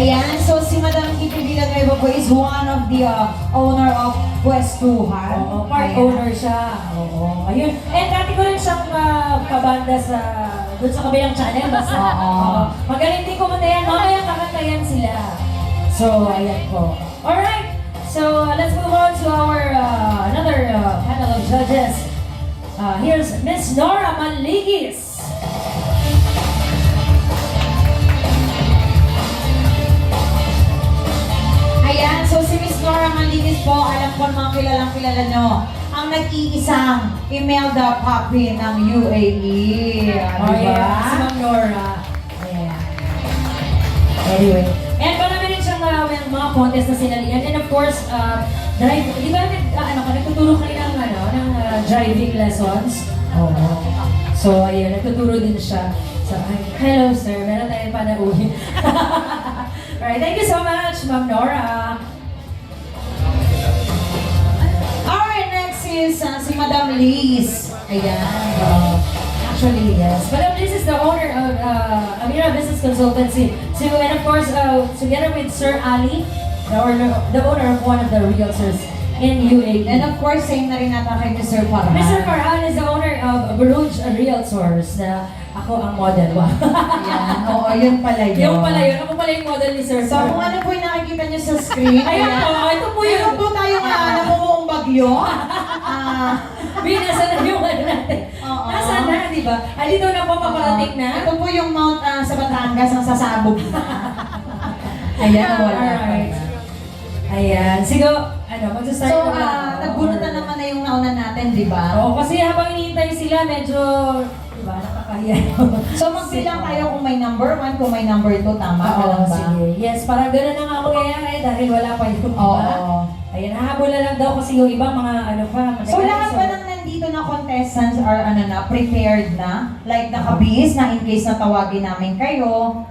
Ayan, so si Madam Kitty Villanueva po is one of the owner of Pwestuhan. Oo, part Ayan. owner siya. Oo, ayun. And dati ko rin siyang kabanda sa doon sa kabilang channel. Basta, Oo. magaling din kumanta yan. Mamaya kakantayan sila. So, ayan po. Alright. So, let's move on to our another panel of judges. Here's Miss Nora Manligis. Ayan, so si Miss Nora Manligis po, alam ko mga kilalang-kilala nyo, ang nag-iisang Imelda Papi ng UAE. Oh, Diba? yeah. Si Ma'am Nora. Ayan. Anyway. And marami rin siyang mga contest na sinalihan. And of course, drive, di ba nagtuturo kayo ng driving lessons? Oo. So, ayun, nagtuturo din siya. So, hello sir, meron tayong panauhin. Alright, thank you so much, Ma'am Nora. Alright, next is si Madam Liz. Ayan. Actually, yes. Madam Liz is the owner of Amira Business Consultancy. So, and of course, together with Sir Ali, the owner of one of the realtors in UAE. And of course, same na rin natin kay Mr. Farhan. Mr. Farhan is the owner of Baruj Realtors na ako ang model. Wow. Ayan, oo, yun pala yun. Yung pala yun. Ako pala yung model ni Sir So, kung ano po yung nakikita nyo sa screen, Ayan po, ito po yun. Meron po tayo namumuong bagyo. Nasa na yung ano natin. Oo. Nasa na, di ba? Dito na po, paparating na. Ito po yung Mount sa Batangas ang sasabog na. Ayan, wala. Alright. Ayan. Siguro, magsastart So, na. nagbunutan naman na yung nauna natin, di ba? Oo, kasi habang hinihintay sila, medyo, di ba, nakakahiya. So, magbilang tayo kung may number 1, kung may number 2, tama ka Oo, lang ba? sige. Yes, parang gano'n na nga ako mangyayari dahil wala pa yung iba. Oo. Ayan, hahabol na lang daw kasi yung iba mga ano pa. So, lahat pa ng nandito na contestants are prepared na? Like, nakabihis na in case na tawagin namin kayo.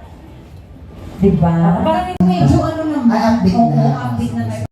Di ba? Parang medyo ano naman. Update na. Update na tayo.